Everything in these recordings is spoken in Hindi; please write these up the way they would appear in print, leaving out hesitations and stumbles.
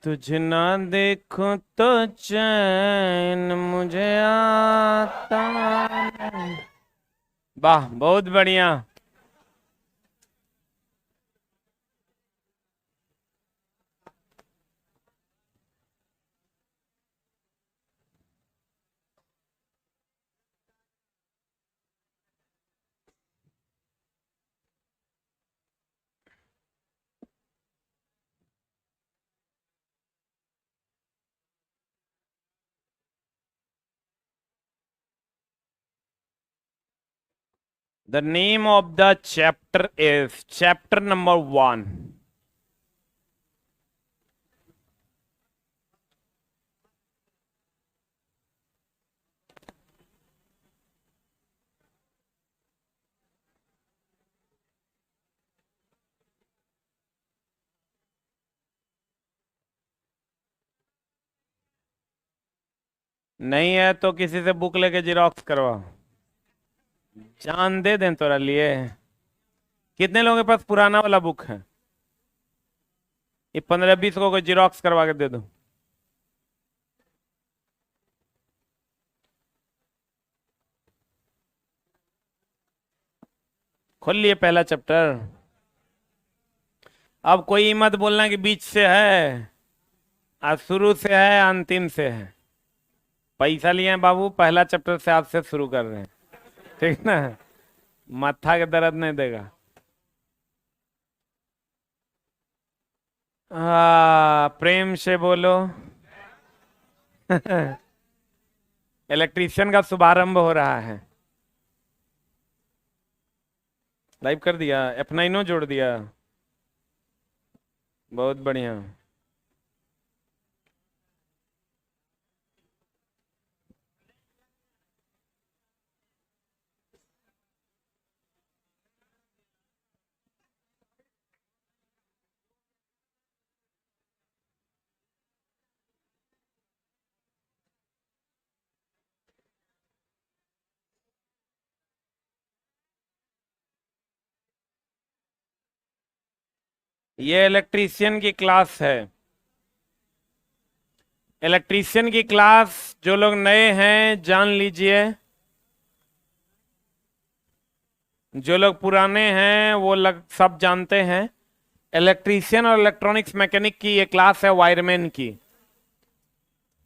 तुझ ना देखो तो चैन मुझे आता नहीं। वाह, बहुत बढ़िया। The name of the chapter is chapter number 1. नहीं है तो किसी से बुक लेके जिरोक्स करवा। जान दे दें तोरा लिए। कितने लोगों के पास पुराना वाला बुक है? ये 15-20 को कोई जिरोक्स करवा के दे दो। खोल लिए पहला चैप्टर। अब कोई मत बोलना कि बीच से है, आज शुरू से है, अंतिम से है। पैसा लिए हैं बाबू, पहला चैप्टर से आज से शुरू कर रहे हैं, ठीक ना? माथा के दर्द नहीं देगा। प्रेम से बोलो। इलेक्ट्रीशियन का शुभारंभ हो रहा है। लाइव कर दिया, F9 जोड़ दिया। बहुत बढ़िया। ये इलेक्ट्रीशियन की क्लास है। इलेक्ट्रीशियन की क्लास जो लोग नए हैं जान लीजिए, जो लोग पुराने हैं वो सब जानते हैं। इलेक्ट्रीशियन और इलेक्ट्रॉनिक्स मैकेनिक की ये क्लास है वायरमैन की।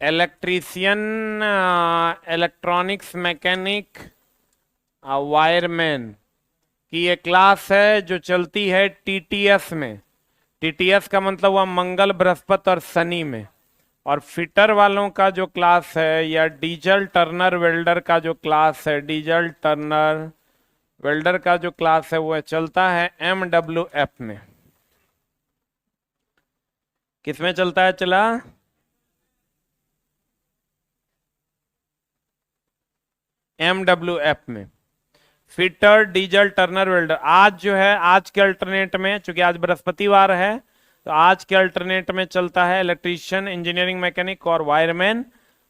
इलेक्ट्रीशियन, इलेक्ट्रॉनिक्स मैकेनिक, वायरमैन की ये क्लास है जो चलती है टीटीएस में। टीटीएस का मतलब हुआ मंगल, बृहस्पति और शनि में। और फिटर वालों का जो क्लास है या डीजल टर्नर वेल्डर का जो क्लास है, डीजल टर्नर वेल्डर का जो क्लास है वो चलता है MWF में। किसमें चलता है? चला MWF में। Fitter, diesel Turner welder. आज जो है, आज के अल्टरनेट में, चूंकि आज बृहस्पतिवार है तो आज के अल्टरनेट में चलता है इलेक्ट्रीशियन, इंजीनियरिंग मैकेनिक और वायरमैन।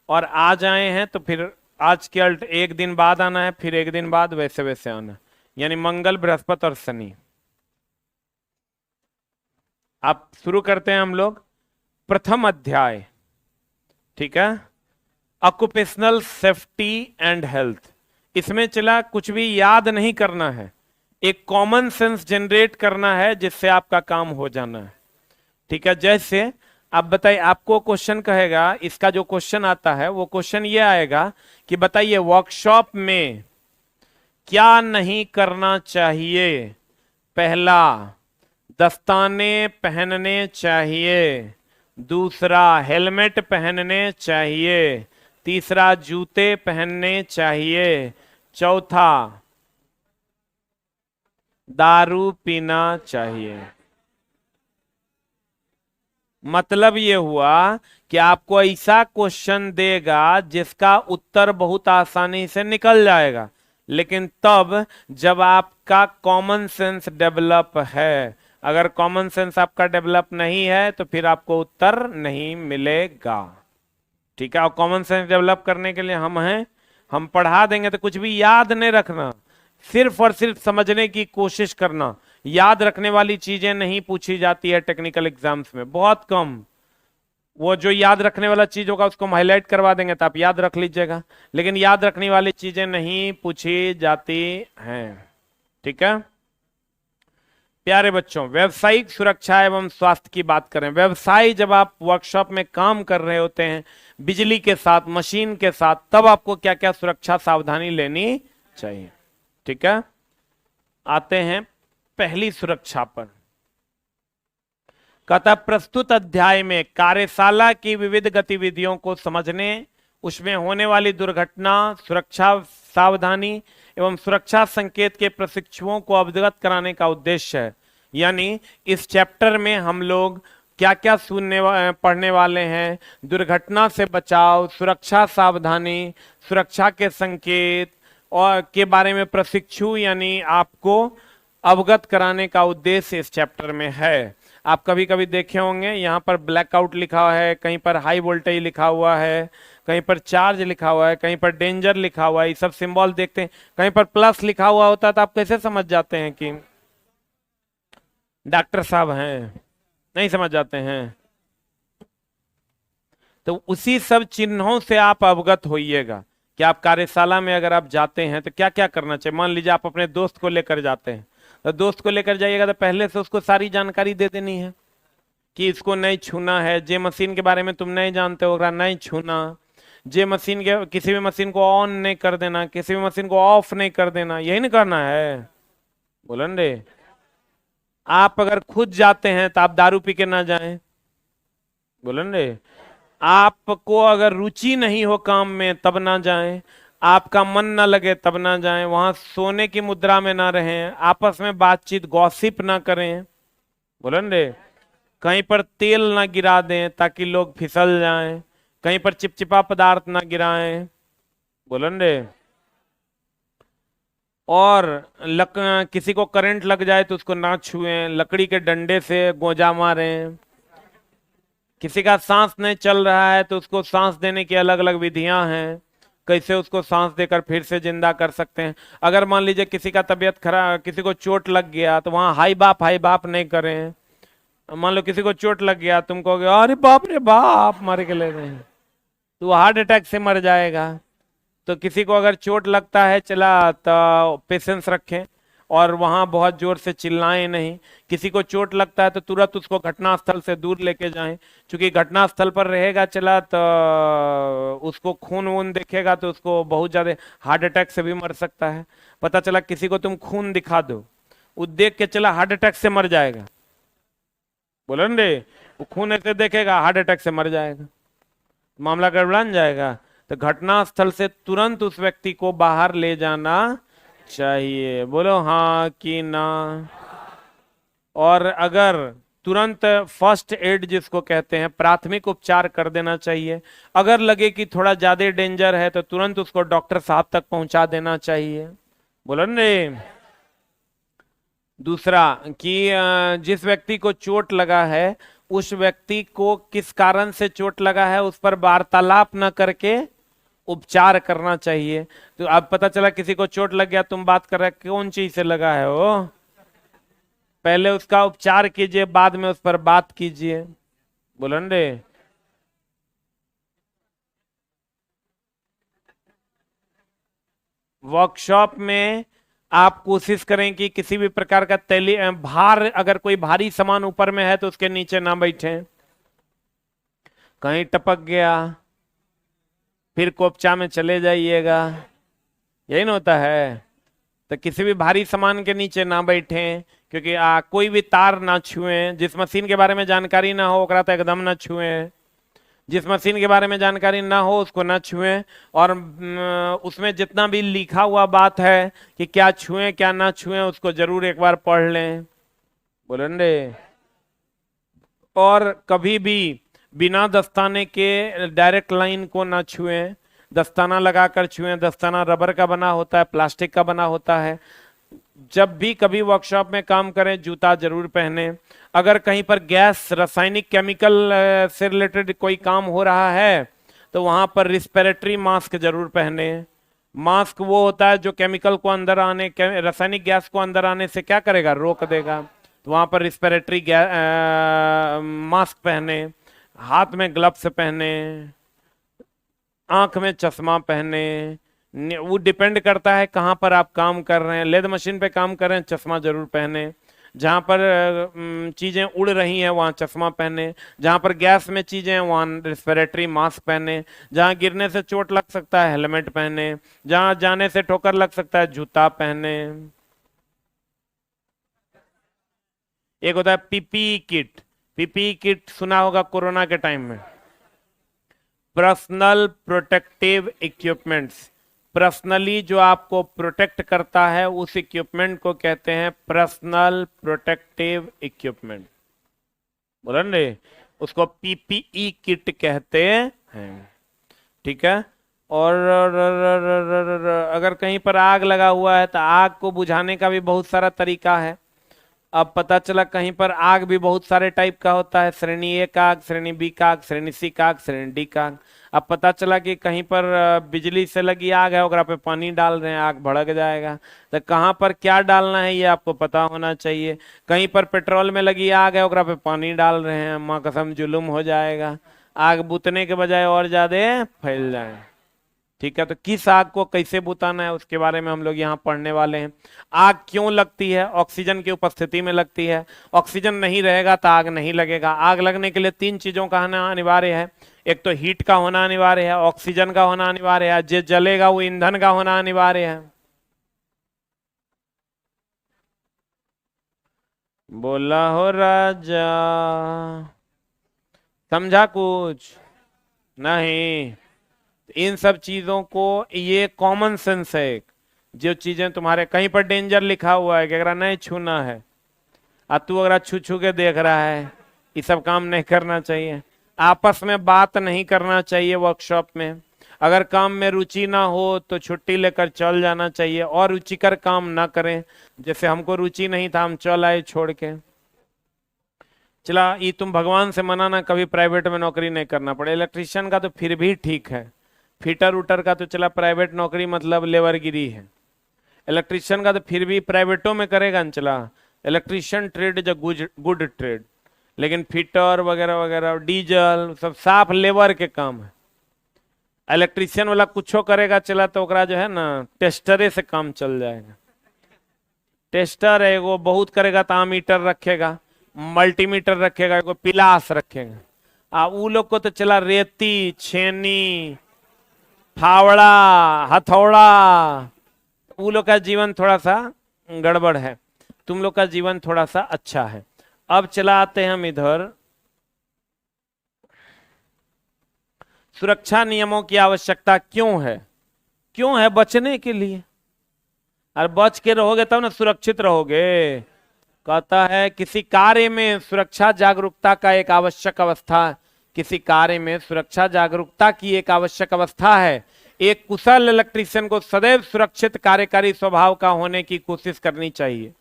और आज आए हैं तो फिर आज के एक दिन बाद आना है, फिर एक दिन बाद, वैसे वैसे आना है। यानी मंगल, बृहस्पति और शनि। आप शुरू करते हैं हम लोग प्रथम अध्याय, ठीक है? Occupational safety and health. इसमें चला कुछ भी याद नहीं करना है, एक कॉमन सेंस जनरेट करना है जिससे आपका काम हो जाना है, ठीक है? जैसे आप बताइए, आपको क्वेश्चन कहेगा, इसका जो क्वेश्चन आता है वो क्वेश्चन ये आएगा कि बताइए वर्कशॉप में क्या नहीं करना चाहिए? पहला, दस्ताने पहनने चाहिए। दूसरा, हेलमेट पहनने चाहिए। तीसरा, जूते पहनने चाहिए। चौथा, दारू पीना चाहिए। मतलब ये हुआ कि आपको ऐसा क्वेश्चन देगा जिसका उत्तर बहुत आसानी से निकल जाएगा, लेकिन तब जब आपका कॉमन सेंस डेवलप है। अगर कॉमन सेंस आपका डेवलप नहीं है तो फिर आपको उत्तर नहीं मिलेगा, ठीक है? और कॉमन सेंस डेवलप करने के लिए हम हैं, हम पढ़ा देंगे तो कुछ भी याद नहीं रखना, सिर्फ और सिर्फ समझने की कोशिश करना। याद रखने वाली चीजें नहीं पूछी जाती है टेक्निकल एग्जाम्स में, बहुत कम। वो जो याद रखने वाला चीज होगा उसको हम हाईलाइट करवा देंगे तो आप याद रख लीजिएगा, लेकिन याद रखने वाली चीजें नहीं पूछी जाती हैं। ठीक है प्यारे बच्चों, व्यवसायिक सुरक्षा एवं स्वास्थ्य की बात करें। व्यवसाय जब आप वर्कशॉप में काम कर रहे होते हैं बिजली के साथ, मशीन के साथ, तब आपको क्या क्या सुरक्षा सावधानी लेनी चाहिए। ठीक है आते हैं पहली सुरक्षा पर। कहता प्रस्तुत अध्याय में कार्यशाला की विविध गतिविधियों को समझने, उसमें होने वाली दुर्घटना, सुरक्षा सावधानी एवं सुरक्षा संकेत के प्रशिक्षुओं को अवगत कराने का उद्देश्य है। यानी इस चैप्टर में हम लोग क्या क्या पढ़ने वाले हैं, दुर्घटना से बचाव, सुरक्षा सावधानी, सुरक्षा के संकेत और के बारे में प्रशिक्षु यानी आपको अवगत कराने का उद्देश्य इस चैप्टर में है। आप कभी कभी देखे होंगे यहाँ पर ब्लैकआउट लिखा हुआ है, कहीं पर हाई वोल्टेज लिखा हुआ है, कहीं पर चार्ज लिखा हुआ है, कहीं पर डेंजर लिखा हुआ है, ये सब सिंबल देखते हैं। कहीं पर प्लस लिखा हुआ होता है तो आप कैसे समझ जाते हैं कि डॉक्टर साहब हैं? नहीं समझ जाते हैं। तो उसी सब चिन्हों से आप अवगत होइएगा कि आप कार्यशाला में अगर आप जाते हैं तो क्या क्या करना चाहिए। मान लीजिए आप अपने दोस्त को लेकर जाते हैं, तो दोस्त को लेकर जाइएगा तो पहले से उसको सारी जानकारी दे देनी है कि इसको नहीं छूना है, जे मशीन के बारे में तुम नहीं जानते हो नहीं छूना, जे मशीन के किसी भी मशीन को ऑन नहीं कर देना, किसी भी मशीन को ऑफ नहीं कर देना, यही नहीं करना है। बोलन रे आप अगर खुद जाते हैं तो आप दारू पी के ना जाएं। बोलन रे आपको अगर रुचि नहीं हो काम में तब ना जाएं, आपका मन ना लगे तब ना जाएं, वहां सोने की मुद्रा में ना रहें, आपस में बातचीत गॉसिप ना करें। बोलन रे कहीं पर तेल ना गिरा दें ताकि लोग फिसल जाएं, कहीं पर चिपचिपा पदार्थ ना गिराएं। बोलन रे और किसी को करंट लग जाए तो उसको ना छुएं, लकड़ी के डंडे से गोजा मारें। किसी का सांस नहीं चल रहा है तो उसको सांस देने की अलग अलग विधियां हैं, कैसे उसको सांस देकर फिर से जिंदा कर सकते हैं। अगर मान लीजिए किसी का तबीयत खराब, किसी को चोट लग गया तो वहां हाई बाप नहीं करें। मान लो किसी को चोट लग गया, तुम कहोगे अरे बाप रे बाप मारे के ले रहे हैं, तो हार्ट अटैक से मर जाएगा। तो किसी को अगर चोट लगता है चला तो पेशेंस रखें और वहां बहुत जोर से चिल्लाएं नहीं। किसी को चोट लगता है तो तुरंत उसको घटनास्थल से दूर लेके जाएं, क्योंकि घटनास्थल पर रहेगा चला तो उसको खून वून देखेगा तो उसको बहुत ज्यादा हार्ट अटैक से भी मर सकता है। पता चला किसी को तुम खून दिखा दो, वो देख के चला हार्ट अटैक से मर जाएगा। बोलो रे वो खून ऐसे देखेगा हार्ट अटैक से मर जाएगा, मामला गड़बड़ान जाएगा। तो घटनास्थल से तुरंत उस व्यक्ति को बाहर ले जाना चाहिए। बोलो हाँ कि ना। और अगर तुरंत फर्स्ट एड जिसको कहते हैं प्राथमिक उपचार कर देना चाहिए। अगर लगे कि थोड़ा ज्यादा डेंजर है तो तुरंत उसको डॉक्टर साहब तक पहुंचा देना चाहिए। बोलो रे दूसरा कि जिस व्यक्ति को चोट लगा है उस व्यक्ति को किस कारण से चोट लगा है उस पर वार्तालाप न करके उपचार करना चाहिए। तो अब पता चला किसी को चोट लग गया, तुम बात कर रहे कौन चीज से लगा है वो, पहले उसका उपचार कीजिए बाद में उस पर बात कीजिए। बोलन रे वर्कशॉप में आप कोशिश करें कि किसी भी प्रकार का भार, अगर कोई भारी सामान ऊपर में है तो उसके नीचे ना बैठें। कहीं टपक गया फिर कोपचा में चले जाइएगा, यही ना होता है। तो किसी भी भारी सामान के नीचे ना बैठें, क्योंकि कोई भी तार ना छुएं। जिस मशीन के बारे में जानकारी ना हो ओकरा तो एकदम ना छुएं, जिस मशीन के बारे में जानकारी ना हो उसको ना छुएं। और उसमें जितना भी लिखा हुआ बात है कि क्या छुएं क्या ना छुएं उसको जरूर एक बार पढ़ लें। बोले रे और कभी भी बिना दस्ताने के डायरेक्ट लाइन को ना छुएं, दस्ताना लगाकर छुएं। दस्ताना रबर का बना होता है, प्लास्टिक का बना होता है। जब भी कभी वर्कशॉप में काम करें जूता जरूर पहने। अगर कहीं पर गैस रासायनिक केमिकल से रिलेटेड कोई काम हो रहा है तो वहां पर रिस्पिरेटरी मास्क जरूर पहने। मास्क वो होता है जो केमिकल को अंदर आने, रासायनिक गैस को अंदर आने से क्या करेगा, रोक देगा। तो वहां पर रिस्पिरेटरी मास्क पहने। हाथ में ग्लव्स पहने, आंख में चश्मा पहने। वो डिपेंड करता है कहाँ पर आप काम कर रहे हैं। लेद मशीन पे काम कर रहे हैं, चश्मा जरूर पहने। जहाँ पर चीजें उड़ रही हैं वहाँ चश्मा पहने। जहाँ पर गैस में चीजें हैं वहाँ रेस्पिरेटरी मास्क पहने। जहाँ गिरने से चोट लग सकता है हेलमेट पहने। जहाँ जाने से ठोकर लग सकता है जूता पहने। एक होता है पीपी किट। पीपी किट सुना होगा कोरोना के टाइम में, पर्सनल प्रोटेक्टिव इक्विपमेंट्स। पर्सनली जो आपको प्रोटेक्ट करता है उस इक्विपमेंट को कहते हैं पर्सनल प्रोटेक्टिव इक्विपमेंट। बोला रे, उसको पीपीई किट कहते हैं। ठीक है। और अगर कहीं पर आग लगा हुआ है तो आग को बुझाने का भी बहुत सारा तरीका है। अब पता चला कहीं पर आग भी बहुत सारे टाइप का होता है, श्रेणी ए का आग, श्रेणी बी का आग, श्रेणी सी का आग, श्रेणी डी का आग। अब पता चला कि कहीं पर बिजली से लगी आग है, ओकरा पे पानी डाल रहे हैं, आग भड़क जाएगा। तो कहाँ पर क्या डालना है ये आपको पता होना चाहिए। कहीं पर पेट्रोल में लगी आग है, ओकरा पे पानी डाल रहे हैं, माँ कसम जुलुम हो जाएगा, आग बुतने के बजाय और ज्यादा फैल जाए। ठीक है, तो किस आग को कैसे बुताना है उसके बारे में हम लोग यहाँ पढ़ने वाले हैं। आग क्यों लगती है? ऑक्सीजन की उपस्थिति में लगती है। ऑक्सीजन नहीं रहेगा तो आग नहीं लगेगा। आग लगने के लिए तीन चीजों का होना अनिवार्य है। एक तो हीट का होना अनिवार्य है, ऑक्सीजन का होना अनिवार्य है, जो जलेगा वो ईंधन का होना अनिवार्य है। बोला हो राजा, समझा कुछ नहीं? इन सब चीजों को, ये कॉमन सेंस है। जो चीजें तुम्हारे कहीं पर डेंजर लिखा हुआ है कि अगर नहीं छूना है, अब तू अगर छू छू के देख रहा है, ये सब काम नहीं करना चाहिए। आपस में बात नहीं करना चाहिए वर्कशॉप में। अगर काम में रुचि ना हो तो छुट्टी लेकर चल जाना चाहिए और रुचिकर काम ना करें। जैसे हमको रुचि नहीं था, हम चल आए छोड़ के। चला, ये तुम भगवान से मनाना कभी प्राइवेट में नौकरी नहीं करना पड़े। इलेक्ट्रिशियन का तो फिर भी ठीक है, फिटर उटर का तो चला प्राइवेट नौकरी मतलब लेवरगिरी है। इलेक्ट्रिशियन का तो फिर भी प्राइवेटों में करेगा न, चला। Electrician trade is a good trade, लेकिन फिटर वगैरह वगैरह डीजल सब साफ लेबर के काम है। इलेक्ट्रिशियन वाला कुछो करेगा चला तो ओकरा जो है ना टेस्टरे से काम चल जाएगा। टेस्टर है वो बहुत करेगा तो आमीटर रखेगा, मल्टीमीटर रखेगा, एगो पिलास रखेगा। वो लोग को तो चला रेती, छेनी, फावड़ा, हथौड़ा, वो लोग का जीवन थोड़ा सा गड़बड़ है। तुम लोग का जीवन थोड़ा सा अच्छा है। अब चला आते हैं हम इधर, सुरक्षा नियमों की आवश्यकता क्यों है? क्यों है? बचने के लिए। और बच के रहोगे तब ना सुरक्षित रहोगे। कहता है किसी कार्य में सुरक्षा जागरूकता का एक आवश्यक अवस्था, किसी कार्य में सुरक्षा जागरूकता की एक आवश्यक अवस्था है। एक कुशल इलेक्ट्रीशियन को सदैव सुरक्षित कार्यकारी स्वभाव का होने की कोशिश करनी चाहिए।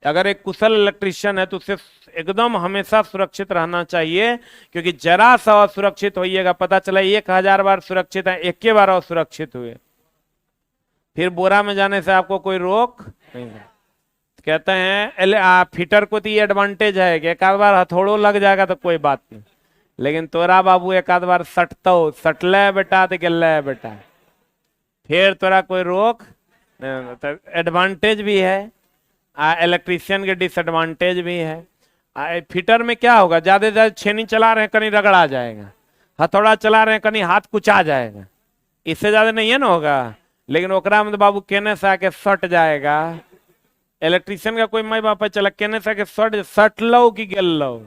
अगर एक कुशल इलेक्ट्रीशियन है तो उसे एकदम हमेशा सुरक्षित रहना चाहिए, क्योंकि जरा सा असुरक्षित होइएगा, पता चला 1000 बार सुरक्षित है, एक बार असुरक्षित हुए, फिर बोरा में जाने से आपको कोई रोक नहीं। कहते हैं फिटर को तो ये एडवांटेज है कि एक आध बार हथौड़ो लग जाएगा तो कोई बात नहीं, लेकिन तोरा बाबू एक आध बार सटतो, सटले बेटा तो गले बेटा, फिर तोरा कोई रोक नहीं। तो एडवांटेज भी है, इलेक्ट्रीशियन के डिसएडवांटेज भी है। फिटर में क्या होगा, ज्यादा से ज्यादा छेनी चला रहे हैं कहीं रगड़ा जाएगा, हथौड़ा चला रहे हैं कहीं हाथ कुचा जाएगा, इससे ज्यादा नहीं है ना होगा। लेकिन ओकरा में तो बाबू केने से आके सट जाएगा। इलेक्ट्रीशियन का कोई माई बाप चला केने से आके सट लो कि गेल लो,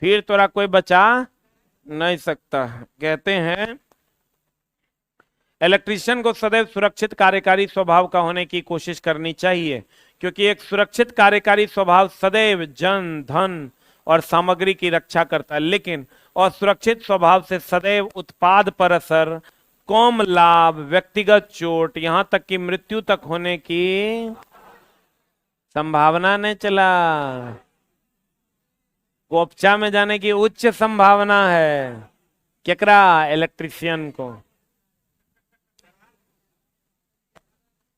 फिर तोरा कोई बचा नहीं सकता। कहते हैं इलेक्ट्रीशियन को सदैव सुरक्षित कार्यकारी स्वभाव का होने की कोशिश करनी चाहिए, क्योंकि एक सुरक्षित कार्यकारी स्वभाव सदैव जन, धन और सामग्री की रक्षा करता है, लेकिन असुरक्षित स्वभाव से सदैव उत्पाद पर असर, कम लाभ, व्यक्तिगत चोट, यहां तक कि मृत्यु तक होने की संभावना नहीं चला। कोपचा में जाने की उच्च संभावना है। केकरा? इलेक्ट्रीशियन को।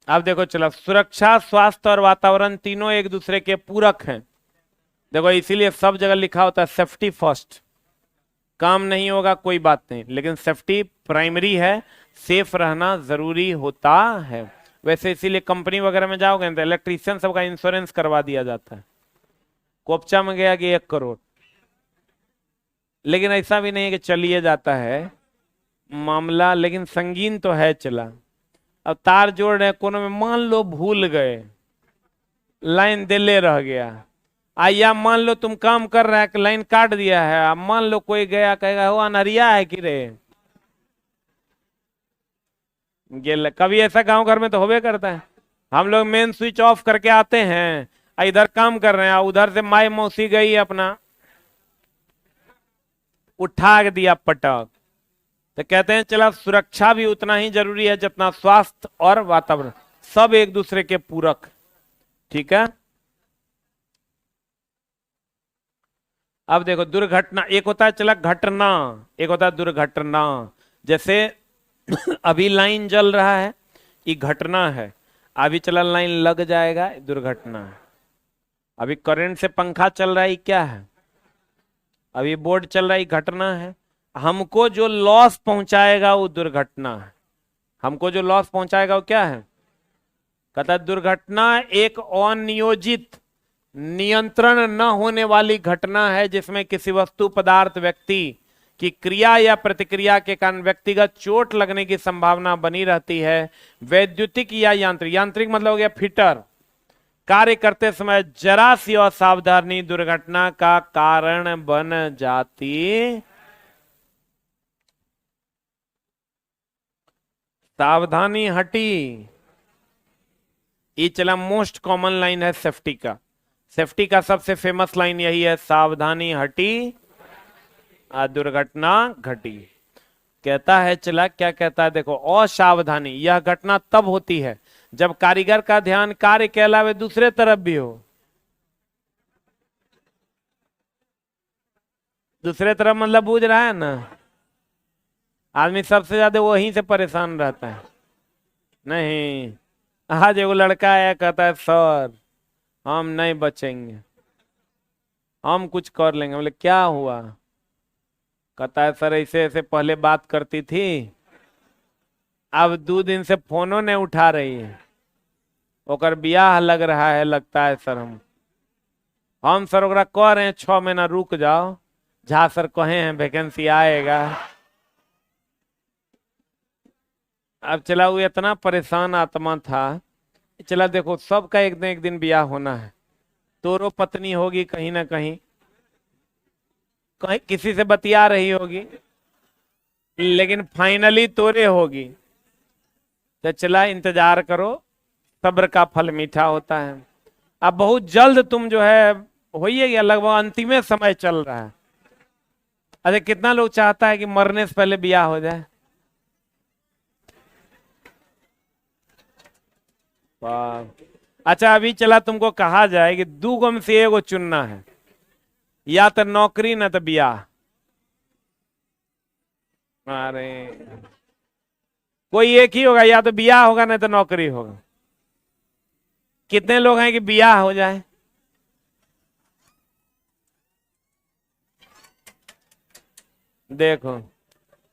अब देखो चला, सुरक्षा, स्वास्थ्य और वातावरण तीनों एक दूसरे के पूरक हैं। देखो इसीलिए सब जगह लिखा होता है सेफ्टी फर्स्ट। काम नहीं होगा कोई बात नहीं, लेकिन सेफ्टी प्राइमरी है, सेफ रहना जरूरी होता है। वैसे इसीलिए कंपनी वगैरह में जाओगे तो इलेक्ट्रीशियन सबका इंश्योरेंस करवा दिया जाता है। कोपचा में गया कि 1 करोड़, लेकिन ऐसा भी नहीं है कि चलिए जाता है मामला, लेकिन संगीन तो है चला। अब तार जोड़ रहे कोनों में, मान लो भूल गए, लाइन दिले रह गया, या मान लो तुम काम कर रहा है कि लाइन काट दिया है, अब मान लो कोई गया कहेगा वो अनहरिया है कि रे, ये कभी ऐसा गांव घर में तो होबे करता है। हम लोग मेन स्विच ऑफ करके आते हैं, इधर काम कर रहे हैं, उधर से माई मौसी गई अपना उठा दिया पटक। तो कहते हैं चला सुरक्षा भी उतना ही जरूरी है जितना स्वास्थ्य और वातावरण, सब एक दूसरे के पूरक। ठीक है, अब देखो दुर्घटना, एक होता है चला घटना, एक होता है दुर्घटना। जैसे अभी लाइन जल रहा है, ये घटना है। अभी चला लाइन लग जाएगा, दुर्घटना है। अभी करंट से पंखा चल रहा है, क्या है? अभी बोर्ड चल रहा है, घटना है। हमको जो लॉस पहुंचाएगा वो दुर्घटना है। हमको जो लॉस पहुंचाएगा वो क्या है? कहता है दुर्घटना एक अनियोजित, नियंत्रण न होने वाली घटना है जिसमें किसी वस्तु, पदार्थ, व्यक्ति की क्रिया या प्रतिक्रिया के कारण व्यक्तिगत चोट लगने की संभावना बनी रहती है। वैद्युतिक या यांत्रिक, यांत्रिक मतलब हो गया फिटर, कार्य करते समय जरा सी असावधानी दुर्घटना का कारण बन जाती। सावधानी हटी, ये चला मोस्ट कॉमन लाइन है सेफ्टी का। सेफ्टी का सबसे फेमस लाइन यही है, सावधानी हटी दुर्घटना घटी। कहता है चला, क्या कहता है देखो, असावधानी यह घटना तब होती है जब कारीगर का ध्यान कार्य के अलावा दूसरे तरफ भी हो। दूसरे तरफ मतलब बूझ रहा है ना, आदमी सबसे ज्यादा वहीं से परेशान रहता है। नहीं, आज एगो लड़का आया कहता है सर हम नहीं बचेंगे, हम कुछ कर लेंगे। बोले क्या हुआ? कहता है सर ऐसे ऐसे पहले बात करती थी, अब 2 दिन से फोनो नहीं उठा रही है, ओकर बियाह लग रहा है लगता है सर। हम सर ओकरा कह रहे हैं 6 महीना रुक जाओ, झा सर कहे हैं वैकेंसी आएगा। अब चला वो इतना परेशान आत्मा था। चला देखो सबका एक दिन ब्याह होना है, तोरो पत्नी होगी कहीं ना कहीं, कहीं किसी से बतिया रही होगी, लेकिन फाइनली तोरे होगी। तो चला इंतजार करो, सब्र का फल मीठा होता है। अब बहुत जल्द तुम जो है होइए या लगभग अंतिमे समय चल रहा है। अरे कितना लोग चाहता है कि मरने से पहले ब्याह हो जाए? अच्छा अभी चला तुमको कहा जाए कि 2 गो में से एगो चुनना है, या तो नौकरी ना तो ब्याह। अरे कोई एक ही होगा, या तो ब्याह होगा नहीं तो नौकरी होगा। कितने लोग हैं कि ब्याह हो जाए? देखो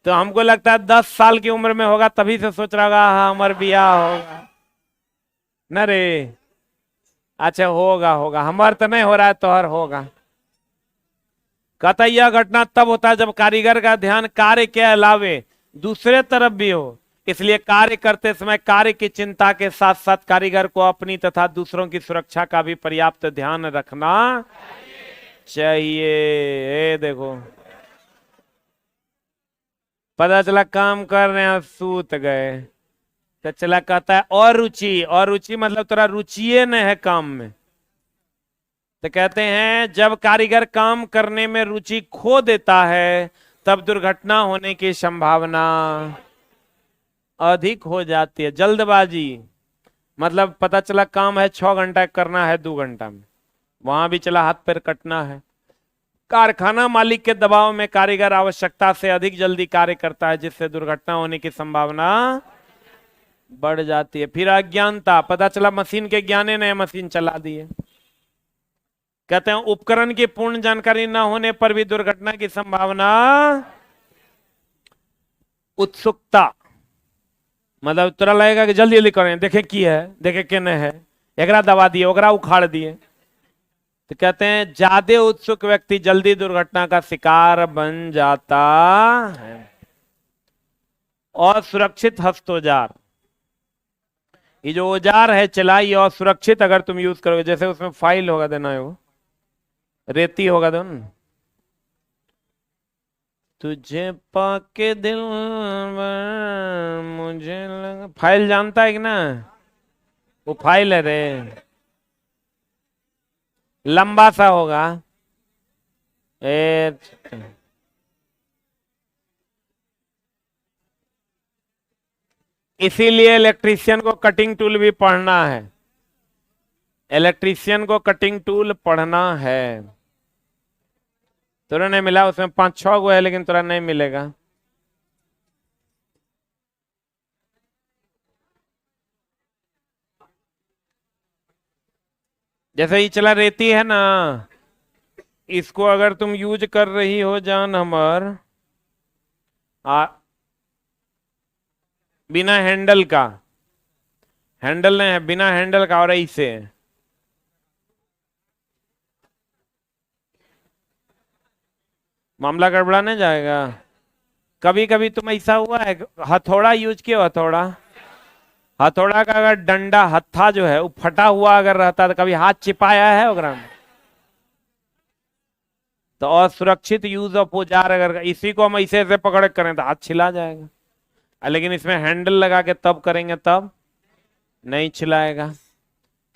तो हमको लगता है 10 साल की उम्र में होगा तभी से सोच रहा होगा हाँ हमारा ब्याह होगा न रे। अच्छा होगा होगा, हमार तो नहीं हो रहा है, तोहर होगा। कहता यह घटना तब होता है जब कारीगर का ध्यान कार्य के अलावे दूसरे तरफ भी हो। इसलिए कार्य करते समय कार्य की चिंता के साथ साथ कारीगर को अपनी तथा दूसरों की सुरक्षा का भी पर्याप्त ध्यान रखना चाहिए। देखो पता चला काम कर रहे हैं सूत गए, तो चला कहता है और रुचि, और रुचि मतलब तेरा रुचिये न है काम में। तो कहते हैं जब कारीगर काम करने में रुचि खो देता है तब दुर्घटना होने की संभावना अधिक हो जाती है। जल्दबाजी मतलब पता चला काम है 6 घंटा करना है 2 घंटा में, वहां भी चला हाथ पैर कटना है। कारखाना मालिक के दबाव में कारीगर आवश्यकता से अधिक जल्दी कार्य करता है जिससे दुर्घटना होने की संभावना बढ़ जाती है। फिर अज्ञानता, पता चला मशीन के ज्ञाने ने मशीन चला दी है। कहते हैं उपकरण की पूर्ण जानकारी न होने पर भी दुर्घटना की संभावना। उत्सुकता मतलब तुरा लगेगा कि जल्दी जल्दी करें, देखे की है, देखे केने है, एकरा दबा दिए, ओकरा उखाड़ दिए। तो कहते हैं ज्यादा उत्सुक व्यक्ति जल्दी दुर्घटना का शिकार बन जाता है। असुरक्षित हस्तौजार, ये जो औजार है चला, ये असुरक्षित अगर तुम यूज करोगे, जैसे उसमें फाइल होगा देना है, वो रेती होगा दो न। तुझे पाके दिल मुझे लगा, फाइल जानता है कि ना, वो फाइल है रे, लंबा सा होगा। ए इसीलिए इलेक्ट्रीशियन को कटिंग टूल भी पढ़ना है, इलेक्ट्रीशियन को कटिंग टूल पढ़ना है। तुरंत नहीं मिला, उसमें 5-6 गो है, लेकिन तुरंत नहीं मिलेगा। जैसे ये चला रेती है ना, इसको अगर तुम यूज कर रही हो जान हमर बिना हैंडल का, हैंडल नहीं है, बिना हैंडल का, और ऐसे मामला गड़बड़ा नहीं जाएगा। कभी कभी तुम ऐसा हुआ है हथौड़ा यूज किया, हथौड़ा, हथौड़ा का अगर डंडा हत्था जो है वो फटा हुआ अगर रहता तो कभी हाथ चिपाया है ओकरा में। तो असुरक्षित यूज ऑफ औजार, अगर इसी को हम ऐसे ऐसे पकड़ करें तो हाथ छिला जाएगा, लेकिन इसमें हैंडल लगा के तब करेंगे तब नहीं छिलाएगा।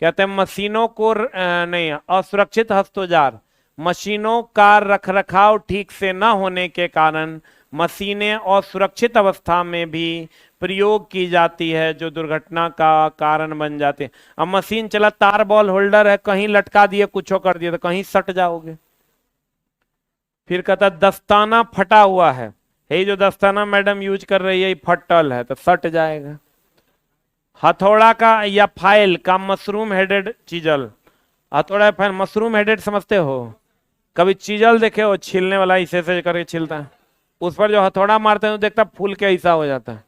कहते हैं मशीनों को नहीं, असुरक्षित हस्तौजार, मशीनों का रखरखाव ठीक से न होने के कारण मशीनें असुरक्षित अवस्था में भी प्रयोग की जाती है, जो दुर्घटना का कारण बन जाते हैं। अब मशीन चला, तार बॉल होल्डर है, कहीं लटका दिए, कुछ कर दिए तो कहीं सट जाओगे। फिर कहता दस्ताना फटा हुआ है, यही जो दस्ताना मैडम यूज कर रही है फटल है तो सट जाएगा। हथौड़ा का या फाइल का मशरूम हेडेड चीजल, हथौड़ा फाइल मशरूम हेडेड समझते हो, कभी चीजल देखे हो, छीलने वाला ऐसे ऐसे करके छीलता है, उस पर जो हथौड़ा मारते हैं तो देखता फूल के ऐसा हो जाता है।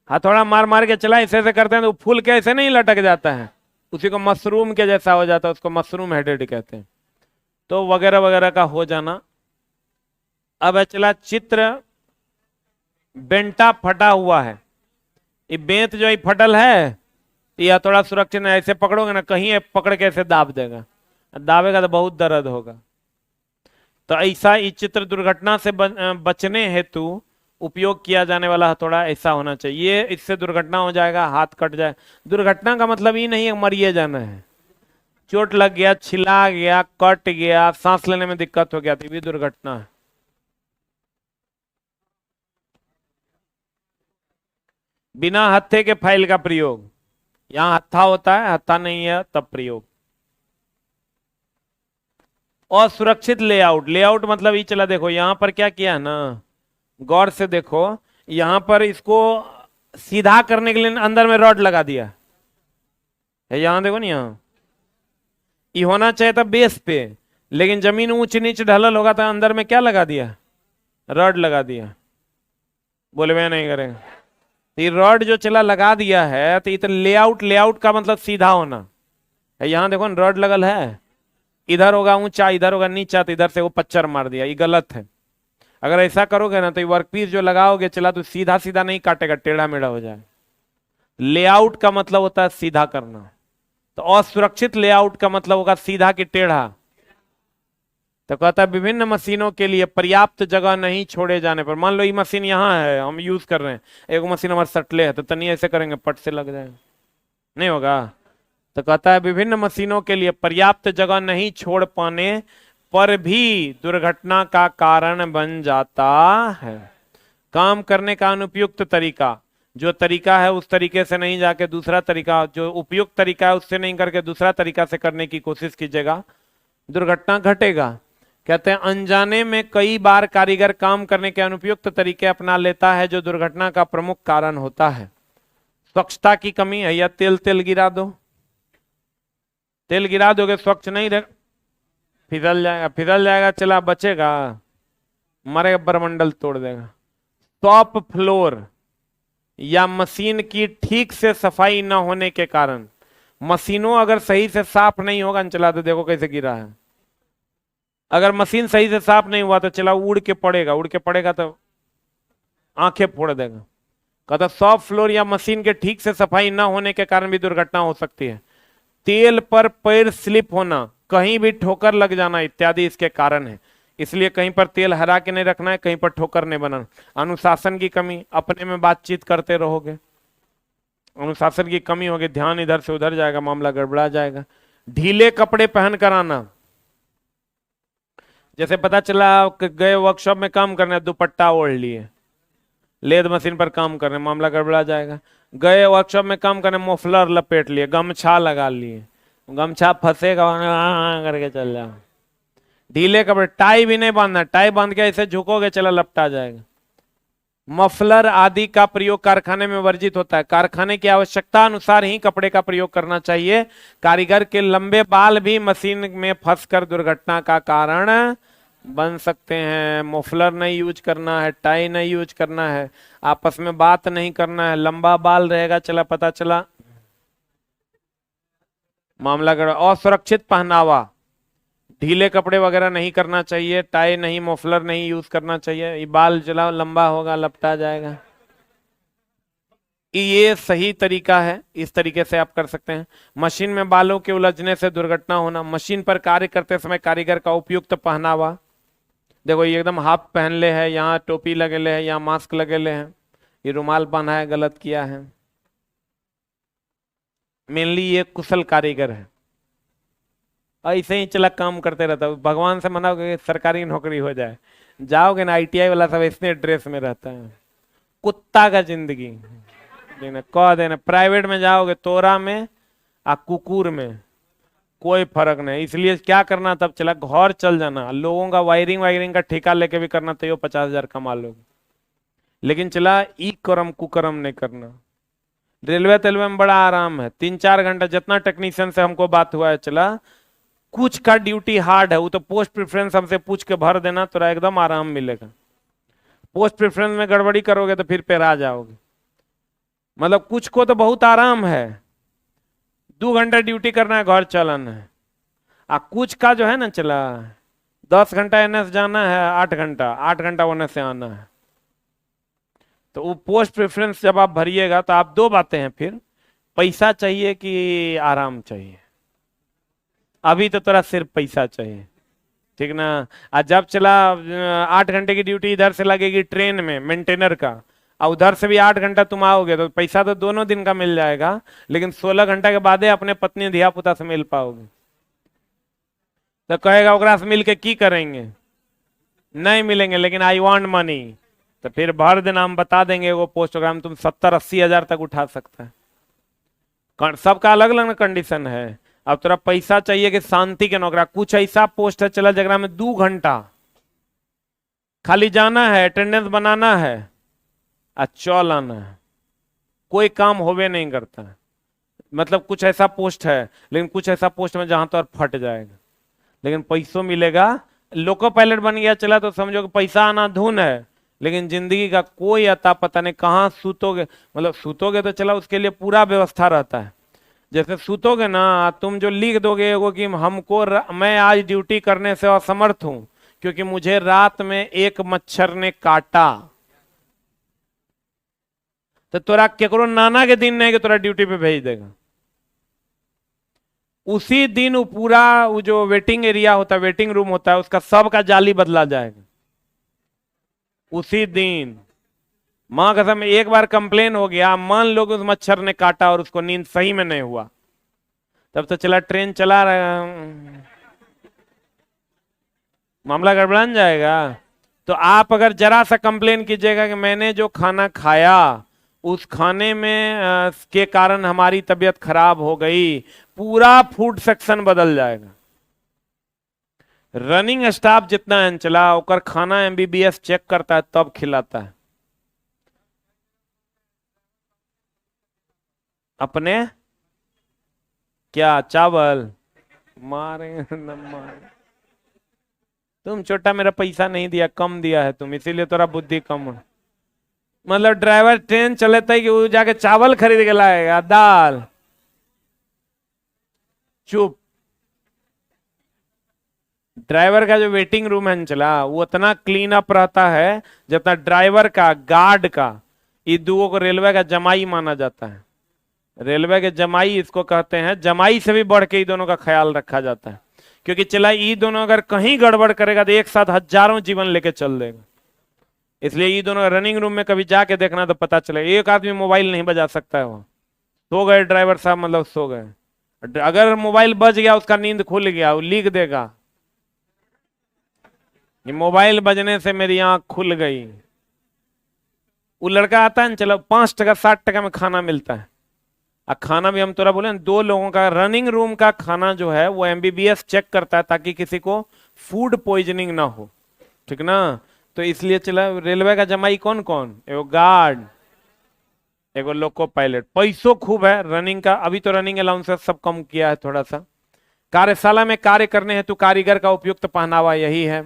हथौड़ा मार मार के चला ऐसे ऐसे करते हैं तो फूल के ऐसे नहीं लटक जाता है, उसी को मशरूम के जैसा हो जाता है, उसको मशरूम हेडेड कहते हैं। तो वगैरह वगैरह का हो जाना। अब चला चित्र, बेंटा फटा हुआ है, ये बेंत जो है फटल है, या थोड़ा सुरक्षित है, ऐसे पकड़ोगे ना, कहीं पकड़ के ऐसे दाब देगा, दाबेगा तो बहुत दर्द होगा। तो ऐसा इस चित्र दुर्घटना से बचने हेतु उपयोग किया जाने वाला हथौड़ा ऐसा होना चाहिए। इससे दुर्घटना हो जाएगा, हाथ कट जाए। दुर्घटना का मतलब ये नहीं है मरिए जाना है, चोट लग गया, छिला गया, कट गया, सांस लेने में दिक्कत हो गया तो भी दुर्घटना है। बिना हत्थे के फाइल का प्रयोग, यहां हत्था होता है, हत्था नहीं है तब प्रयोग। असुरक्षित लेआउट, लेआउट मतलब ये चला, देखो यहां पर क्या किया है ना, गौर से देखो, यहां पर इसको सीधा करने के लिए अंदर में रॉड लगा दिया है, यहां देखो ना, यहां ये होना चाहिए था बेस पे, लेकिन जमीन ऊंच नीच ढलल होगा तो अंदर में क्या लगा दिया, रॉड लगा दिया। बोले मैं नहीं करेगा, तो ये रॉड जो चला लगा दिया है, तो ये तो लेआउट, लेआउट का मतलब सीधा होना है। यहां देखो ना रॉड लगल है, इधर होगा ऊंचा, इधर होगा नीचा, तो इधर से वो पच्चर मार दिया, ये गलत है। अगर ऐसा करोगे ना तो ये वर्कपीस जो लगाओगे चला तो सीधा सीधा नहीं काटेगा, टेढ़ा मेढ़ा हो जाए। लेआउट का मतलब होता है सीधा करना, तो असुरक्षित लेआउट का मतलब होगा सीधा कि टेढ़ा। तो कहता है विभिन्न मशीनों के लिए पर्याप्त जगह नहीं छोड़े जाने पर, मान लो ये मशीन यहाँ है, हम यूज कर रहे हैं, एक मशीन हमारे सटले है, तो तनी ऐसे करेंगे पट से लग जाएगा, नहीं होगा। तो कहता है विभिन्न मशीनों के लिए पर्याप्त जगह नहीं छोड़ पाने पर भी दुर्घटना का कारण बन जाता है। काम करने का अनुपयुक्त तरीका, जो तरीका है उस तरीके से नहीं जाके दूसरा तरीका, जो उपयुक्त तरीका है उससे नहीं करके दूसरा तरीका से करने की कोशिश कीजिएगा, दुर्घटना घटेगा। कहते हैं अनजाने में कई बार कारीगर काम करने के अनुपयुक्त तरीके अपना लेता है, जो दुर्घटना का प्रमुख कारण होता है। स्वच्छता की कमी है, या तेल तेल गिरा दो, तेल गिरा दोगे स्वच्छ नहीं रह, फिसल जाएगा, फिसल जाएगा, चला बचेगा, मरेगा, बरमंडल तोड़ देगा। टॉप फ्लोर या मशीन की ठीक से सफाई न होने के कारण, मशीनों अगर सही से साफ नहीं होगा, चला तो देखो कैसे गिरा है। अगर मशीन सही से साफ नहीं हुआ तो चला उड़ के पड़ेगा, उड़ के पड़ेगा तो आंखें फोड़ देगा। कहता सॉफ्ट फ्लोर या मशीन के ठीक से सफाई न होने के कारण भी दुर्घटना हो सकती है। तेल पर पैर स्लिप होना, कहीं भी ठोकर लग जाना इत्यादि इसके कारण है। इसलिए कहीं पर तेल हरा के नहीं रखना है, कहीं पर ठोकर नहीं बनाना। अनुशासन की कमी, अपने में बातचीत करते रहोगे, अनुशासन की कमी होगी, ध्यान इधर से उधर जाएगा, मामला गड़बड़ा जाएगा। ढीले कपड़े पहन कर आना, जैसे पता चला गए वर्कशॉप में काम करने, दुपट्टा ओढ़ लिए, लेद मशीन पर काम करने, मामला गड़बड़ा जाएगा। गए वर्कशॉप में काम करने, मोफलर लपेट लिए, गमछा लगा लिए, गमछा फंसेगा करके चल जाओ। ढीले कपड़े, टाई भी नहीं बांधना, टाई बांध के ऐसे झुकोगे चला लपटा जाएगा। मफलर आदि का प्रयोग कारखाने में वर्जित होता है, कारखाने की आवश्यकता अनुसार ही कपड़े का प्रयोग करना चाहिए। कारीगर के लंबे बाल भी मशीन में फंसकर दुर्घटना का कारण बन सकते हैं। मफलर नहीं यूज करना है, टाई नहीं यूज करना है, आपस में बात नहीं करना है, लंबा बाल रहेगा चला पता चला मामला गड़ा। असुरक्षित पहनावा, ढीले कपड़े वगैरह नहीं करना चाहिए, टाई नहीं, मफलर नहीं यूज करना चाहिए, ये बाल चला लंबा होगा लपटा जाएगा। ये सही तरीका है, इस तरीके से आप कर सकते हैं। मशीन में बालों के उलझने से दुर्घटना होना, मशीन पर कार्य करते समय कारीगर का उपयुक्त पहनावा, देखो ये एकदम हाफ पहन ले है, यहाँ टोपी लगे ले है, यहाँ मास्क लगे ले हैं, ये रुमाल पहना है, गलत किया है। मेनली ये कुशल कारीगर है, ऐसे ही चला काम करते रहता है। भगवान से मनाओगे सरकारी नौकरी हो जाए, जाओगे ना आईटीआई वाला सब इतने ड्रेस में रहता है, कुत्ता का जिंदगी कह देना। प्राइवेट में जाओगे तोरा में आ कुकुर में कोई फर्क नहीं। इसलिए क्या करना, तब चला घर चल जाना, लोगों का वायरिंग वायरिंग का ठेका लेके भी करना तो 50,000 कमा लोगे, लेकिन चला ई कर्म कुकर्म नहीं करना। रेलवे तेलवे में बड़ा आराम है, 3-4 घंटा, जितना टेक्नीशियन से हमको बात हुआ है चला, कुछ का ड्यूटी हार्ड है, वो तो पोस्ट प्रेफरेंस हमसे पूछ के भर देना, तो एकदम आराम मिलेगा। पोस्ट प्रेफरेंस में गड़बड़ी करोगे तो फिर पेरा जाओगे। मतलब कुछ को तो बहुत आराम है, 2 घंटा ड्यूटी करना है, घर चलाना है। कुछ का जो है ना चला 10 घंटा एनएस जाना है, 8 घंटा, 8 घंटा ओनएस से आना है। तो वो पोस्ट प्रेफरेंस जब आप भरिएगा तो आप दो बातें हैं, फिर पैसा चाहिए कि आराम चाहिए। अभी तो तेरा सिर्फ पैसा चाहिए, ठीक ना। आज जब चला 8 घंटे की ड्यूटी इधर से लगेगी ट्रेन में मेंटेनर का, और उधर से भी 8 घंटा तुम आओगे, तो पैसा तो दोनों दिन का मिल जाएगा, लेकिन 16 घंटा के बाद अपने पत्नी धिया पुता से मिल पाओगे। तो कहेगा ओकरा से मिल के की करेंगे, नहीं मिलेंगे, लेकिन आई वांट मनी, तो फिर भर देना, हम बता देंगे वो पोस्टग्राम तुम 70-80 हजार तक उठा सकता है। सबका अलग अलग कंडीशन है। अब तेरा पैसा चाहिए कि शांति के नौकरा, कुछ ऐसा पोस्ट है चला जगह में 2 घंटा खाली जाना है, अटेंडेंस बनाना है, चल आना है, कोई काम होवे नहीं करता है। मतलब कुछ ऐसा पोस्ट है, लेकिन कुछ ऐसा पोस्ट में जहां तो फट जाएगा, लेकिन पैसों मिलेगा। लोको पायलट बन गया चला तो समझो कि पैसा आना धुन है, लेकिन जिंदगी का कोई अता पता नहीं, कहाँ सूतोगे। मतलब सूतोगे तो चला उसके लिए पूरा व्यवस्था रहता है। जैसे सूतोगे ना, तुम जो लिख दोगे वो कि मैं आज ड्यूटी करने से असमर्थ हूं क्योंकि मुझे रात में एक मच्छर ने काटा, तो तोरा केकरो नाना के दिन नहीं कि तोरा ड्यूटी पे भेज देगा। उसी दिन वो पूरा वो जो वेटिंग एरिया होता है, वेटिंग रूम होता है, उसका सबका जाली बदला जाएगा उसी दिन। मां कसम, एक बार कंप्लेन हो गया, मान लो कि उस मच्छर ने काटा और उसको नींद सही में नहीं हुआ, तब तो चला ट्रेन चला रहा, मामला गड़बड़ान जाएगा। तो आप अगर जरा सा कंप्लेन कीजिएगा कि मैंने जो खाना खाया उस खाने में के कारण हमारी तबीयत खराब हो गई, पूरा फूड सेक्शन बदल जाएगा। रनिंग स्टाफ जितना है चला ओकर खाना एमबीबीएस चेक करता है तब खिलाता है। अपने क्या चावल मारे न मारे, तुम छोटा मेरा पैसा नहीं दिया, कम दिया है तुम, इसीलिए तेरा बुद्धि कम है। मतलब ड्राइवर ट्रेन चलेता है कि वो जाके चावल खरीद के लाएगा, दाल। चुप। ड्राइवर का जो वेटिंग रूम है चला, वो उतना क्लीन अप रहता है जितना ड्राइवर का, गार्ड का, ये दुओं को रेलवे का जमाई माना जाता है। रेलवे के जमाई इसको कहते हैं, जमाई से भी बढ़ के ये दोनों का ख्याल रखा जाता है। क्योंकि चला ये दोनों अगर कहीं गड़बड़ करेगा तो एक साथ हजारों जीवन लेके चल देगा। इसलिए ये दोनों रनिंग रूम में कभी जाके देखना तो पता चले, एक आदमी मोबाइल नहीं बजा सकता है वहां। सो गए ड्राइवर साहब, मतलब सो गए। अगर मोबाइल बज गया, उसका नींद खुल गया, वो लिख देगा ये मोबाइल बजने से मेरी आंख खुल गई। वो लड़का आता है ना, चलो 5 टका 7 टका में खाना मिलता है। और खाना भी हम तोरा बोले ना, 2 लोगों का रनिंग रूम का खाना जो है वो एमबीबीएस चेक करता है ताकि किसी को फूड पॉइजनिंग ना हो, ठीक ना। तो इसलिए चला रेलवे का जमाई कौन कौन, एगो गार्ड, एगो लोको पायलट। पैसों खूब है रनिंग का, अभी तो रनिंग अलाउंसेस सब कम किया है थोड़ा सा। कार्यशाला में कार्य करने हेतु कारीगर का उपयुक्त पहनावा यही है।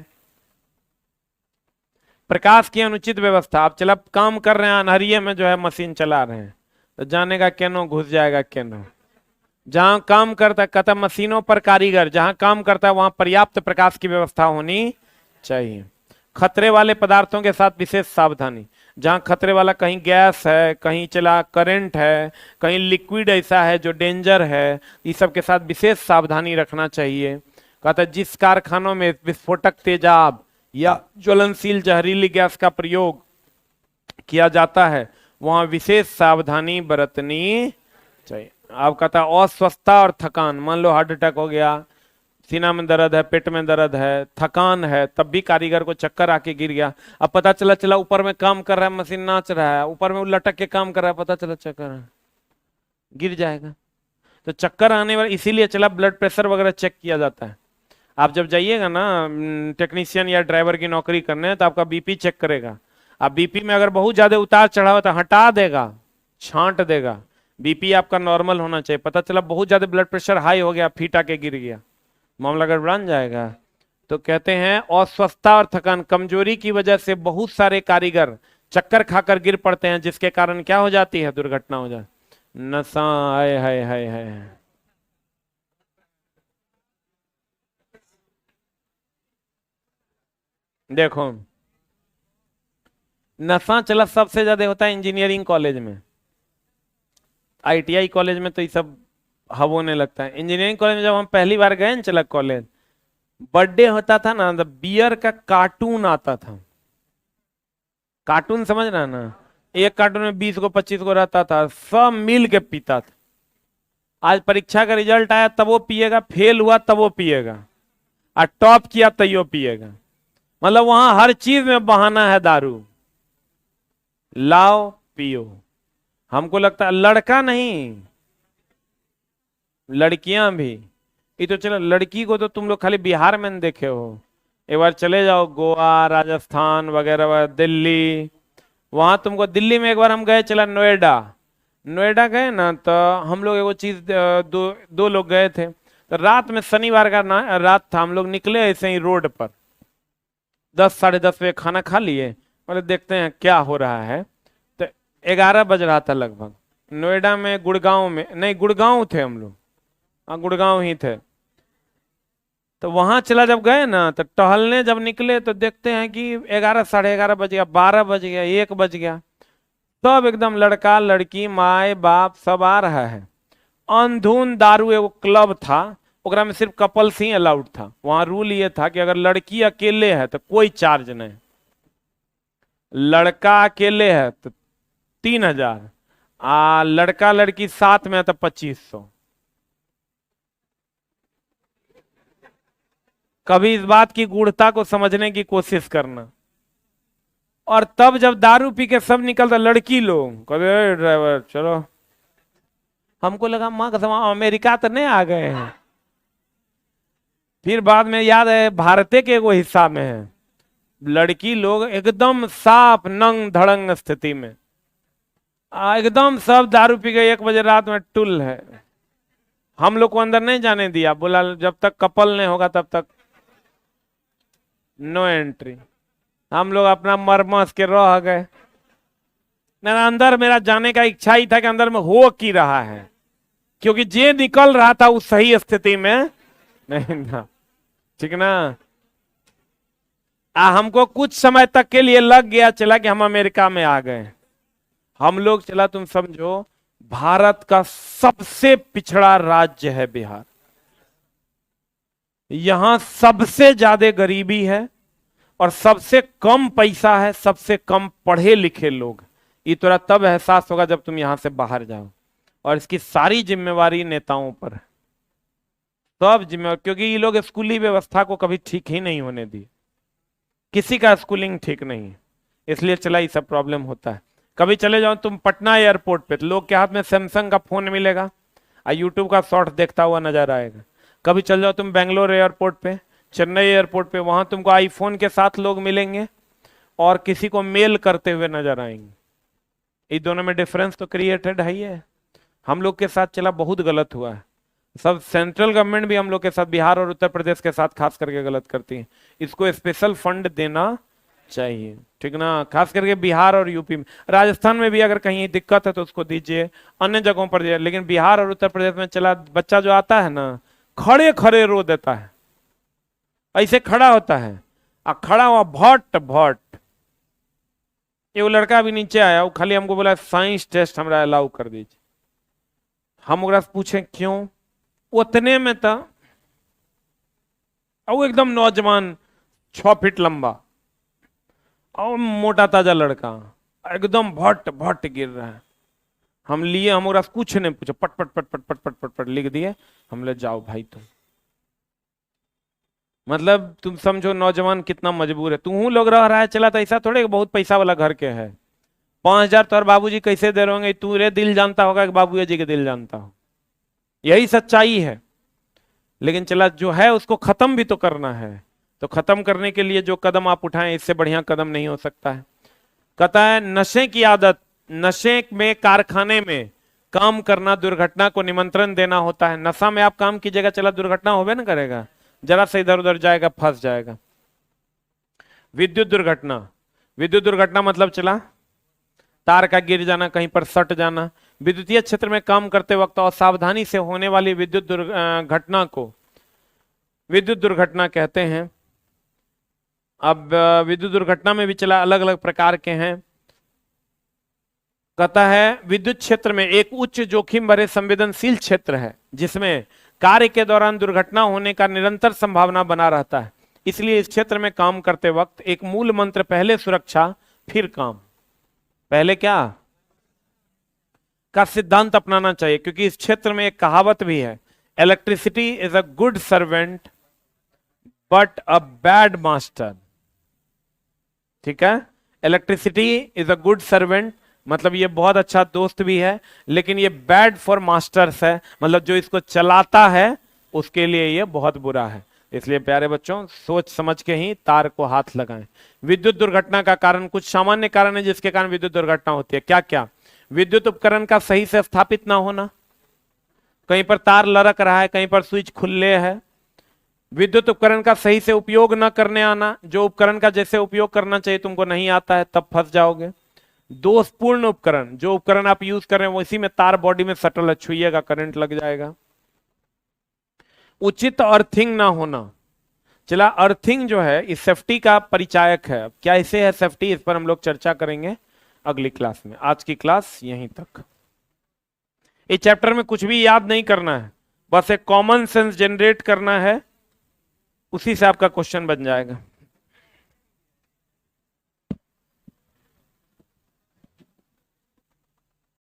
प्रकाश की अनुचित व्यवस्था, आप चला काम कर रहे हैं अनहरिये में, जो है मशीन चला रहे हैं, तो जाने का केनो घुस जाएगा केनो। जहां काम करता है, कहता मशीनों पर कारीगर जहां काम करता है वहां पर्याप्त प्रकाश की व्यवस्था होनी चाहिए। खतरे वाले पदार्थों के साथ विशेष सावधानी, जहां खतरे वाला कहीं गैस है, कहीं चला करंट है, कहीं लिक्विड ऐसा है जो डेंजर है, इस सब के साथ विशेष सावधानी रखना चाहिए। कहता है जिस कारखानों में विस्फोटक तेजाब या ज्वलनशील जहरीली गैस का प्रयोग किया जाता है वहां विशेष सावधानी बरतनी चाहिए। आप कहता है अस्वस्थता और थकान, मान लो हार्ट अटैक हो गया, सीना में दर्द है, पेट में दर्द है, थकान है, तब भी कारीगर को चक्कर आके गिर गया। अब पता चला ऊपर में काम कर रहा है, मशीन नाच रहा है, ऊपर में लटक के काम कर रहा है, पता चला चक्कर गिर जाएगा। तो चक्कर आने वाला, इसीलिए चला ब्लड प्रेशर वगैरह चेक किया जाता है। आप जब जाइएगा ना टेक्नीशियन या ड्राइवर की नौकरी करने, तो आपका बीपी चेक करेगा। आप बीपी में अगर बहुत ज्यादा उतार चढ़ाव तो हटा देगा, छांट देगा। बीपी आपका नॉर्मल होना चाहिए। पता चला बहुत ज्यादा ब्लड प्रेशर हाई हो गया, फीट आके गिर गया, मामला गड़बड़ान जाएगा। तो कहते हैं अस्वस्थता और थकान, कमजोरी की वजह से बहुत सारे कारीगर चक्कर खाकर गिर पड़ते हैं, जिसके कारण क्या हो जाती है, दुर्घटना हो जाती, नशा। हाय हाय हाय हाय। देखो नशा चला सबसे ज्यादा होता है इंजीनियरिंग कॉलेज में, आईटीआई कॉलेज में तो ये सब हव होने लगता है। इंजीनियरिंग कॉलेज में जब हम पहली बार गए ना चला कॉलेज, बर्थडे होता था ना, तो बियर का कार्टून आता था। कार्टून समझ रहा ना, एक कार्टून में 20 को 25 को रहता था, सब मिल के पीता था। आज परीक्षा का रिजल्ट आया तब वो पिएगा, फेल हुआ तब वो पिएगा, और टॉप किया तब वो पिएगा। मतलब वहां हर चीज में बहाना है दारू, लाओ पियो। हमको लगता है लड़का नहीं, लड़कियां भी। ये तो चलो लड़की को तो तुम लोग खाली बिहार में नहीं देखे हो, एक बार चले जाओ गोवा, राजस्थान वगैरह, दिल्ली। वहां तुमको, दिल्ली में एक बार हम गए चला नोएडा, नोएडा गए ना, तो हम लोग एगो चीज, दो लोग गए थे। तो रात में, शनिवार का रात था, हम लोग निकले ऐसे ही रोड पर, 10 साढ़े 10 बजे खाना खा लिए, मतलब देखते हैं क्या हो रहा है। तो 11 बज रहा था लगभग। नोएडा में, गुड़गांव में नहीं, गुड़गांव थे हम लोग, हाँ गुड़गांव ही थे। तो वहां चला जब गए ना, तो टहलने जब निकले तो देखते हैं कि 11 साढ़े 11 बज गया, 12 बज गया, 1 बज गया। सब एकदम लड़का लड़की माए बाप सब आ रहा है। अंधुन दारू, एगो क्लब था, ओकरा में सिर्फ कपल्स ही अलाउड था। वहां रूल ये था कि अगर लड़की अकेले है तो कोई चार्ज नहीं, लड़का अकेले है तो 3000, लड़का लड़की साथ में है तो 2500। कभी इस बात की गूढ़ता को समझने की कोशिश करना। और तब जब दारू पी के सब निकलता, लड़की लोग कहते ड्राइवर चलो, हमको लगा माँ कसम अमेरिका तो नहीं आ गए हैं। फिर बाद में याद है भारत के वो हिस्सा में है, लड़की लोग एकदम साफ नंग धड़ंग स्थिति में, एकदम सब दारू पी गए, 1 बजे रात में टुल है। हम लोग को अंदर नहीं जाने दिया, बोला जब तक कपल नहीं होगा तब तक नो एंट्री। हम लोग अपना मरमस के रह गए। मेरा अंदर मेरा जाने का इच्छा ही था कि अंदर में हो की रहा है, क्योंकि जे निकल रहा था उस सही स्थिति में नहीं था। ठीक ना। हमको कुछ समय तक के लिए लग गया चला कि हम अमेरिका में आ गए। हम लोग चला, तुम समझो भारत का सबसे पिछड़ा राज्य है बिहार। यहां सबसे ज्यादा गरीबी है और सबसे कम पैसा है, सबसे कम पढ़े लिखे लोग। ये तोरा तब एहसास होगा जब तुम यहां से बाहर जाओ। और इसकी सारी जिम्मेवारी नेताओं पर है, सब जिम्मेवारी, क्योंकि ये लोग स्कूली व्यवस्था को कभी ठीक ही नहीं होने दी। किसी का स्कूलिंग ठीक नहीं है, इसलिए चला ये सब प्रॉब्लम होता है। कभी चले जाओ तुम पटना एयरपोर्ट पे, तो लोग के हाथ में सैमसंग का फोन मिलेगा और यूट्यूब का शॉर्ट देखता हुआ नजर आएगा। कभी चल जाओ तुम बेंगलोर एयरपोर्ट पे, चेन्नई एयरपोर्ट पे, वहां तुमको आईफोन के साथ लोग मिलेंगे और किसी को मेल करते हुए नजर आएंगे। ये दोनों में डिफरेंस तो क्रिएटेड है ही है। हम लोग के साथ चला बहुत गलत हुआ है। सब सेंट्रल गवर्नमेंट भी हम लोग के साथ, बिहार और उत्तर प्रदेश के साथ खास करके गलत करती है। इसको स्पेशल फंड देना चाहिए, ठीक ना। खास करके बिहार और यूपी में, राजस्थान में भी अगर कहीं दिक्कत है तो उसको दीजिए, अन्य जगहों पर दीजिए। लेकिन बिहार और उत्तर प्रदेश में चला बच्चा जो आता है ना, खड़े खड़े रो देता है, ऐसे खड़ा होता है और खड़ा हुआ भट भट। ये वो लड़का भी नीचे आया, वो खाली हमको बोला साइंस टेस्ट हमरा अलाउ कर दीजिए। हम ओकरा से पूछे क्यों, उतने में था वो एकदम नौजवान, 6 फीट लंबा और मोटा ताजा लड़का, एकदम भट भट गिर रहा है। हम लिए, हम ओकरा से कुछ नहीं पूछा, पट पट पट पट पट पट पट पट लिख दिए। हम ले जाओ भाई तुम। मतलब तुम समझो नौजवान कितना मजबूर है। तू लोग रह रहा है चला, तो ऐसा थोड़े बहुत पैसा वाला घर के है। 5,000 तो और बाबूजी कैसे दे रहे होंगे, तू रे दिल जानता होगा कि बाबू जी के दिल जानता हो। यही सच्चाई है। लेकिन चला जो है उसको खत्म भी तो करना है, तो खत्म करने के लिए जो कदम आप उठाएं, इससे बढ़िया कदम नहीं हो सकता है। कहता है नशे की आदत, नशे में कारखाने में काम करना दुर्घटना को निमंत्रण देना होता है। नशा में आप काम कीजिएगा, चला दुर्घटना होबे ना करेगा, जरा से इधर उधर जाएगा, फंस जाएगा। विद्युत दुर्घटना, विद्युत दुर्घटना मतलब चला तार का गिर जाना, कहीं पर सट जाना। विद्युतीय क्षेत्र में काम करते वक्त असावधानी से होने वाली विद्युत घटना को विद्युत दुर्घटना कहते हैं। अब विद्युत दुर्घटना में भी चला अलग अलग प्रकार के हैं। कहता है विद्युत क्षेत्र में एक उच्च जोखिम भरे संवेदनशील क्षेत्र है जिसमें कार्य के दौरान दुर्घटना होने का निरंतर संभावना बना रहता है। इसलिए इस क्षेत्र में काम करते वक्त एक मूल मंत्र, पहले सुरक्षा फिर काम, पहले क्या का सिद्धांत अपनाना चाहिए। क्योंकि इस क्षेत्र में एक कहावत भी है, electricity is a good servant but a bad master. ठीक है, electricity is a good servant मतलब ये बहुत अच्छा दोस्त भी है, लेकिन ये बैड फॉर मास्टर्स है, मतलब जो इसको चलाता है उसके लिए ये बहुत बुरा है। इसलिए प्यारे बच्चों, सोच समझ के ही तार को हाथ लगाएं। विद्युत दुर्घटना का कारण, कुछ सामान्य कारण है जिसके कारण विद्युत दुर्घटना होती है। क्या क्या? विद्युत उपकरण का सही से स्थापित ना होना, कहीं पर तार लड़क रहा है, कहीं पर स्विच खुले है। विद्युत उपकरण का सही से उपयोग न करने आना, जो उपकरण का जैसे उपयोग करना चाहिए तुमको नहीं आता है, तब फंस जाओगे। दोषपूर्ण उपकरण, जो उपकरण आप यूज कर रहे हैं वो इसी में तार बॉडी में सटल है, छुइएगा करंट लग जाएगा। उचित अर्थिंग ना होना, चला अर्थिंग जो है इस सेफ्टी का परिचायक है। क्या इसे है सेफ्टी, इस पर हम लोग चर्चा करेंगे अगली क्लास में। आज की क्लास यहीं तक। इस चैप्टर में कुछ भी याद नहीं करना है, बस एक कॉमन सेंस जनरेट करना है, उसी से आपका क्वेश्चन बन जाएगा।